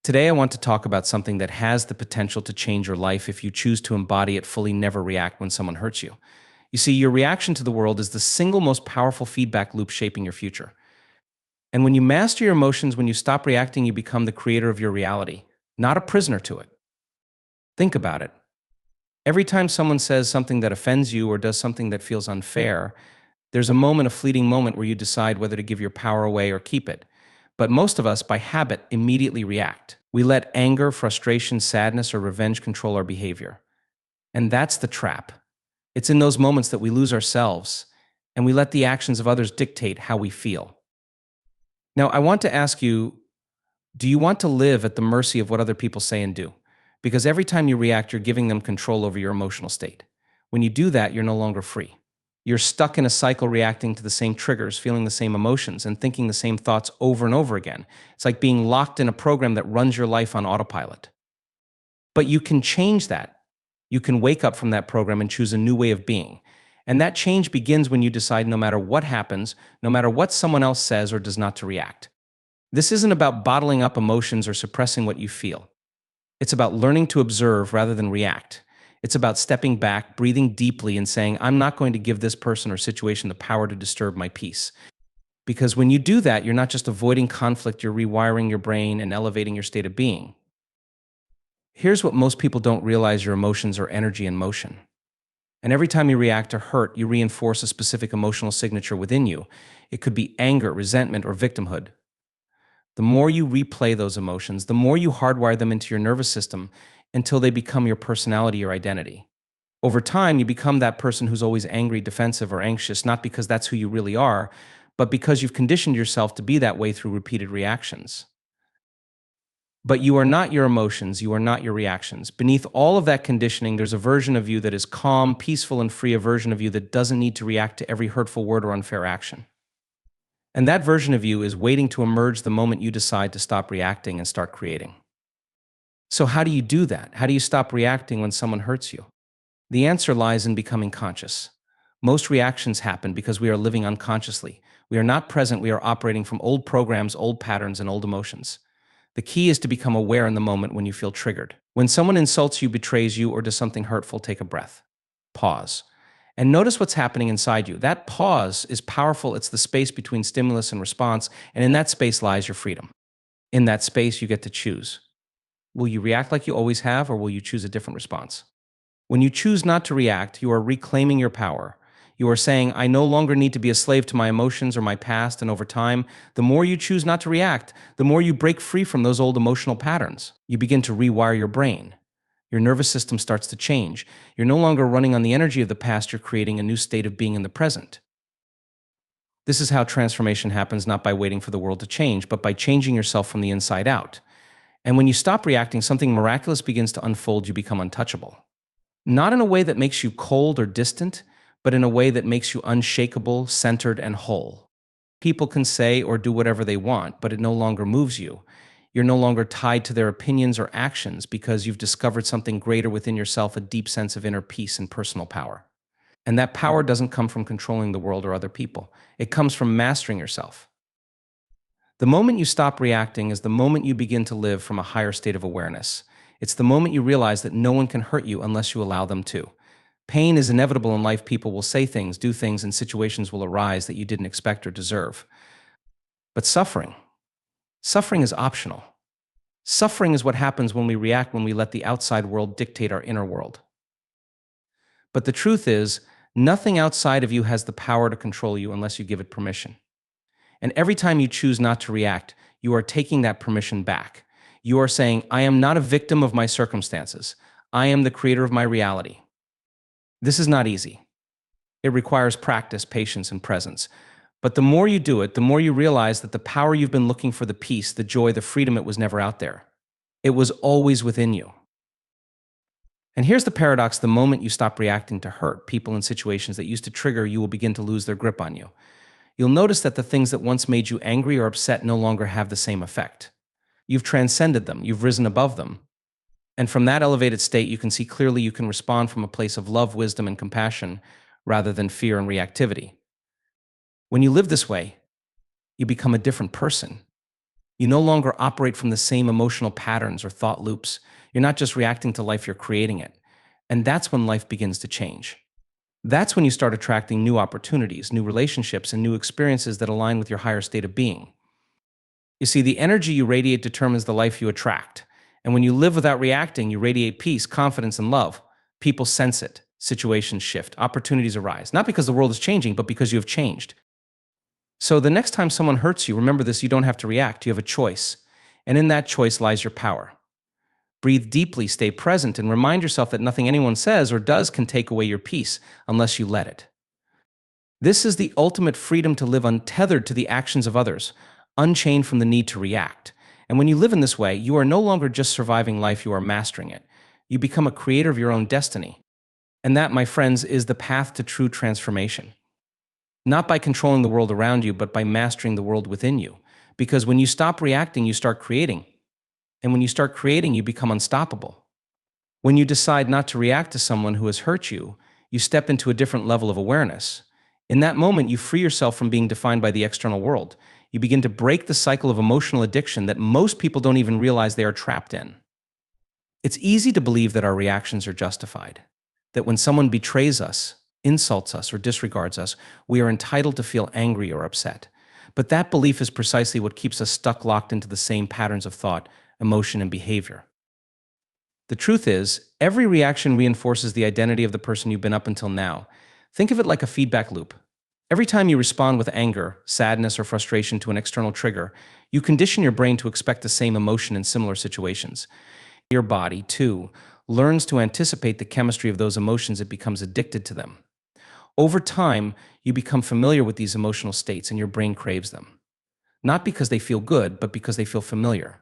Today, I want to talk about something that has the potential to change your life if you choose to embody it fully, never react when someone hurts you. You see, your reaction to the world is the single most powerful feedback loop shaping your future. And when you master your emotions, when you stop reacting, you become the creator of your reality, not a prisoner to it. Think about it. Every time someone says something that offends you or does something that feels unfair, there's a moment, a fleeting moment, where you decide whether to give your power away or keep it. But most of us, by habit, immediately react. We let anger, frustration, sadness, or revenge control our behavior. And that's the trap. It's in those moments that we lose ourselves, and we let the actions of others dictate how we feel. Now, I want to ask you, do you want to live at the mercy of what other people say and do? Because every time you react, you're giving them control over your emotional state. When you do that, you're no longer free. You're stuck in a cycle, reacting to the same triggers, feeling the same emotions, and thinking the same thoughts over and over again. It's like being locked in a program that runs your life on autopilot. But you can change that. You can wake up from that program and choose a new way of being. And that change begins when you decide, no matter what happens, no matter what someone else says or does not, to react. This isn't about bottling up emotions or suppressing what you feel. It's about learning to observe rather than react. It's about stepping back, breathing deeply, and saying, I'm not going to give this person or situation the power to disturb my peace. Because when you do that, you're not just avoiding conflict, you're rewiring your brain and elevating your state of being. Here's what most people don't realize: your emotions are energy in motion. And every time you react to hurt, you reinforce a specific emotional signature within you. It could be anger, resentment, or victimhood. The more you replay those emotions, the more you hardwire them into your nervous system until they become your personality, your identity. Over time, you become that person who's always angry, defensive, or anxious, not because that's who you really are, but because you've conditioned yourself to be that way through repeated reactions. But you are not your emotions, you are not your reactions. Beneath all of that conditioning, there's a version of you that is calm, peaceful, and free, a version of you that doesn't need to react to every hurtful word or unfair action. And that version of you is waiting to emerge the moment you decide to stop reacting and start creating. So how do you do that? How do you stop reacting when someone hurts you? The answer lies in becoming conscious. Most reactions happen because we are living unconsciously. We are not present, we are operating from old programs, old patterns, and old emotions. The key is to become aware in the moment when you feel triggered. When someone insults you, betrays you, or does something hurtful, take a breath. Pause. And notice what's happening inside you. That pause is powerful. It's the space between stimulus and response, and in that space lies your freedom. In that space, you get to choose. Will you react like you always have, or will you choose a different response? When you choose not to react, you are reclaiming your power. You are saying, I no longer need to be a slave to my emotions or my past, and over time, the more you choose not to react, the more you break free from those old emotional patterns. You begin to rewire your brain. Your nervous system starts to change. You're no longer running on the energy of the past, you're creating a new state of being in the present. This is how transformation happens, not by waiting for the world to change, but by changing yourself from the inside out. And when you stop reacting, something miraculous begins to unfold. You become untouchable. Not in a way that makes you cold or distant, but in a way that makes you unshakable, centered, and whole. People can say or do whatever they want, but it no longer moves you. You're no longer tied to their opinions or actions because you've discovered something greater within yourself, a deep sense of inner peace and personal power. And that power doesn't come from controlling the world or other people. It comes from mastering yourself. The moment you stop reacting is the moment you begin to live from a higher state of awareness. It's the moment you realize that no one can hurt you unless you allow them to. Pain is inevitable in life. People will say things, do things, and situations will arise that you didn't expect or deserve. But suffering is optional. Suffering is what happens when we react, when we let the outside world dictate our inner world. But the truth is, nothing outside of you has the power to control you unless you give it permission. And every time you choose not to react, you are taking that permission back. You are saying, I am not a victim of my circumstances. I am the creator of my reality. This is not easy. It requires practice, patience, and presence. But the more you do it, the more you realize that the power you've been looking for, the peace, the joy, the freedom, it was never out there. It was always within you. And here's the paradox: the moment you stop reacting to hurt, people and situations that used to trigger you will begin to lose their grip on you. You'll notice that the things that once made you angry or upset no longer have the same effect. You've transcended them, you've risen above them. And from that elevated state, you can see clearly, you can respond from a place of love, wisdom, and compassion rather than fear and reactivity. When you live this way, you become a different person. You no longer operate from the same emotional patterns or thought loops. You're not just reacting to life, you're creating it. And that's when life begins to change. That's when you start attracting new opportunities, new relationships, and new experiences that align with your higher state of being. You see, the energy you radiate determines the life you attract. And when you live without reacting, you radiate peace, confidence, and love. People sense it. Situations shift. Opportunities arise. Not because the world is changing, but because you have changed. So the next time someone hurts you, remember this: you don't have to react. You have a choice. And in that choice lies your power. Breathe deeply, stay present, and remind yourself that nothing anyone says or does can take away your peace unless you let it. This is the ultimate freedom to live untethered to the actions of others, unchained from the need to react. And when you live in this way, you are no longer just surviving life, you are mastering it. You become a creator of your own destiny. And that, my friends, is the path to true transformation. Not by controlling the world around you, but by mastering the world within you. Because when you stop reacting, you start creating. And when you start creating, you become unstoppable. When you decide not to react to someone who has hurt you, you step into a different level of awareness. In that moment, you free yourself from being defined by the external world. You begin to break the cycle of emotional addiction that most people don't even realize they are trapped in. It's easy to believe that our reactions are justified, that when someone betrays us, insults us, or disregards us, we are entitled to feel angry or upset. But that belief is precisely what keeps us stuck, locked into the same patterns of thought, emotion, and behavior. The truth is, every reaction reinforces the identity of the person you've been up until now. Think of it like a feedback loop. Every time you respond with anger, sadness, or frustration to an external trigger, you condition your brain to expect the same emotion in similar situations. Your body, too, learns to anticipate the chemistry of those emotions. It becomes addicted to them. Over time, you become familiar with these emotional states and your brain craves them. Not because they feel good, but because they feel familiar.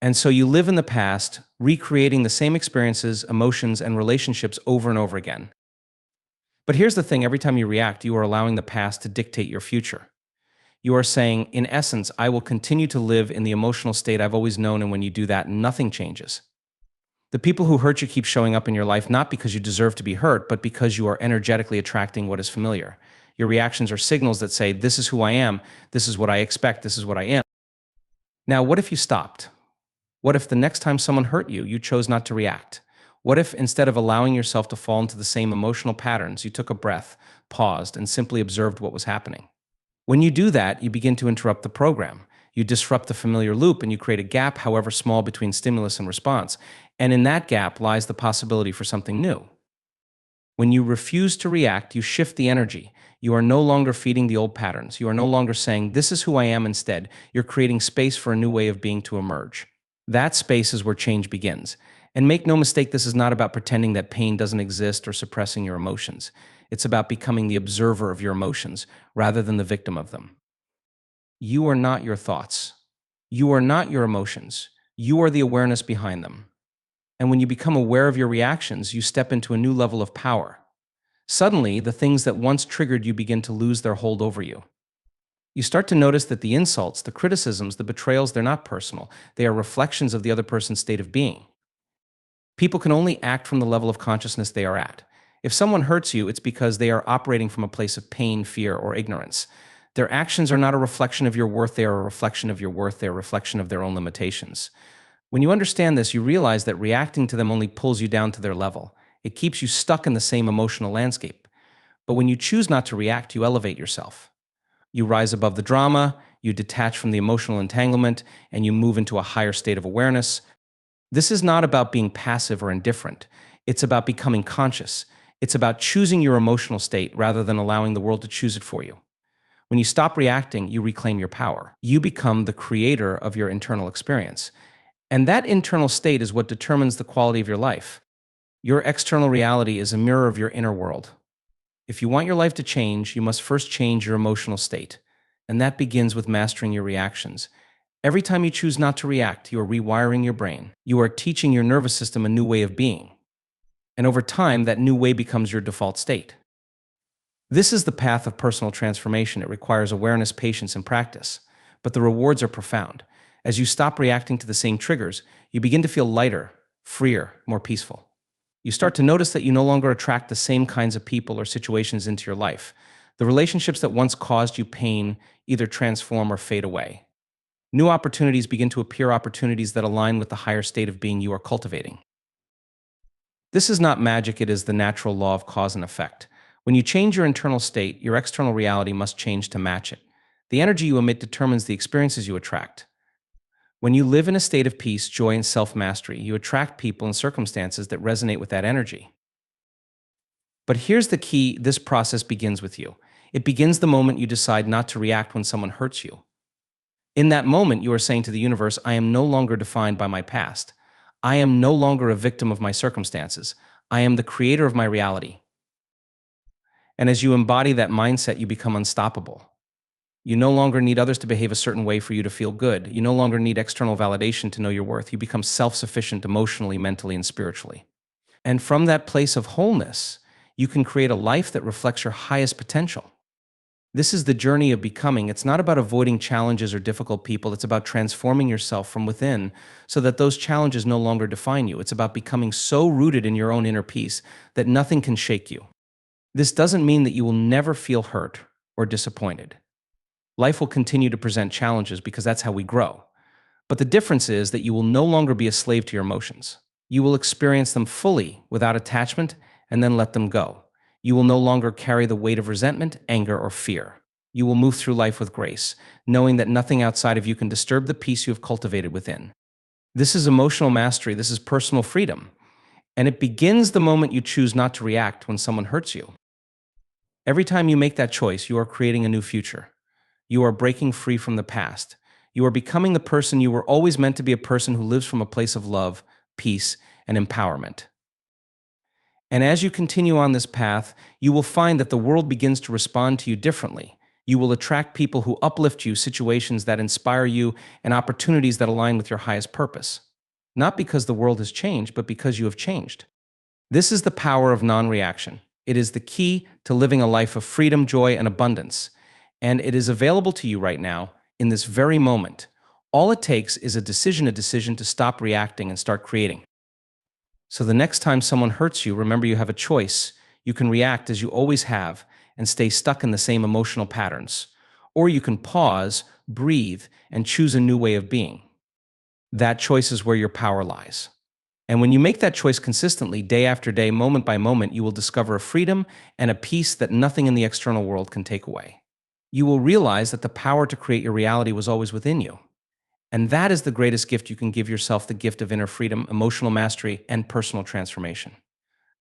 And so you live in the past, recreating the same experiences, emotions, and relationships over and over again. But here's the thing: every time you react, you are allowing the past to dictate your future. You are saying, in essence, I will continue to live in the emotional state I've always known, and when you do that, nothing changes. The people who hurt you keep showing up in your life not because you deserve to be hurt, but because you are energetically attracting what is familiar. Your reactions are signals that say, this is who I am, this is what I expect, this is what I am. Now, what if you stopped? What if the next time someone hurt you, you chose not to react? What if, instead of allowing yourself to fall into the same emotional patterns, you took a breath, paused, and simply observed what was happening? When you do that, you begin to interrupt the program. You disrupt the familiar loop and you create a gap, however small, between stimulus and response. And in that gap lies the possibility for something new. When you refuse to react, you shift the energy. You are no longer feeding the old patterns. You are no longer saying, this is who I am. Instead, you're creating space for a new way of being to emerge. That space is where change begins. And make no mistake, this is not about pretending that pain doesn't exist or suppressing your emotions. It's about becoming the observer of your emotions rather than the victim of them. You are not your thoughts. You are not your emotions. You are the awareness behind them. And when you become aware of your reactions, you step into a new level of power. Suddenly, the things that once triggered you begin to lose their hold over you. You start to notice that the insults, the criticisms, the betrayals, they're not personal. They are reflections of the other person's state of being. People can only act from the level of consciousness they are at. If someone hurts you, it's because they are operating from a place of pain, fear, or ignorance. Their actions are not a reflection of your worth. They are a reflection of your worth. They are a reflection of their own limitations. When you understand this, you realize that reacting to them only pulls you down to their level. It keeps you stuck in the same emotional landscape. But when you choose not to react, you elevate yourself. You rise above the drama, you detach from the emotional entanglement, and you move into a higher state of awareness. This is not about being passive or indifferent. It's about becoming conscious. It's about choosing your emotional state rather than allowing the world to choose it for you. When you stop reacting, you reclaim your power. You become the creator of your internal experience. And that internal state is what determines the quality of your life. Your external reality is a mirror of your inner world. If you want your life to change, you must first change your emotional state. And that begins with mastering your reactions. Every time you choose not to react, you are rewiring your brain. You are teaching your nervous system a new way of being. And over time, that new way becomes your default state. This is the path of personal transformation. It requires awareness, patience, and practice. But the rewards are profound. As you stop reacting to the same triggers, you begin to feel lighter, freer, more peaceful. You start to notice that you no longer attract the same kinds of people or situations into your life. The relationships that once caused you pain either transform or fade away. New opportunities begin to appear, opportunities that align with the higher state of being you are cultivating. This is not magic, it is the natural law of cause and effect. When you change your internal state, your external reality must change to match it. The energy you emit determines the experiences you attract. When you live in a state of peace, joy, and self-mastery, you attract people and circumstances that resonate with that energy. But here's the key: this process begins with you. It begins the moment you decide not to react when someone hurts you. In that moment, you are saying to the universe, I am no longer defined by my past. I am no longer a victim of my circumstances. I am the creator of my reality. And as you embody that mindset, you become unstoppable. You no longer need others to behave a certain way for you to feel good. You no longer need external validation to know your worth. You become self-sufficient emotionally, mentally, and spiritually. And from that place of wholeness, you can create a life that reflects your highest potential. This is the journey of becoming. It's not about avoiding challenges or difficult people. It's about transforming yourself from within so that those challenges no longer define you. It's about becoming so rooted in your own inner peace that nothing can shake you. This doesn't mean that you will never feel hurt or disappointed. Life will continue to present challenges because that's how we grow. But the difference is that you will no longer be a slave to your emotions. You will experience them fully without attachment and then let them go. You will no longer carry the weight of resentment, anger, or fear. You will move through life with grace, knowing that nothing outside of you can disturb the peace you have cultivated within. This is emotional mastery. This is personal freedom. And it begins the moment you choose not to react when someone hurts you. Every time you make that choice, you are creating a new future. You are breaking free from the past. You are becoming the person you were always meant to be, a person who lives from a place of love, peace, and empowerment. And as you continue on this path, you will find that the world begins to respond to you differently. You will attract people who uplift you, situations that inspire you, and opportunities that align with your highest purpose. Not because the world has changed, but because you have changed. This is the power of non-reaction. It is the key to living a life of freedom, joy, and abundance. And it is available to you right now, in this very moment. All it takes is a decision to stop reacting and start creating. So the next time someone hurts you, remember you have a choice. You can react as you always have and stay stuck in the same emotional patterns. Or you can pause, breathe, and choose a new way of being. That choice is where your power lies. And when you make that choice consistently, day after day, moment by moment, you will discover a freedom and a peace that nothing in the external world can take away. You will realize that the power to create your reality was always within you. And that is the greatest gift you can give yourself, the gift of inner freedom, emotional mastery, and personal transformation.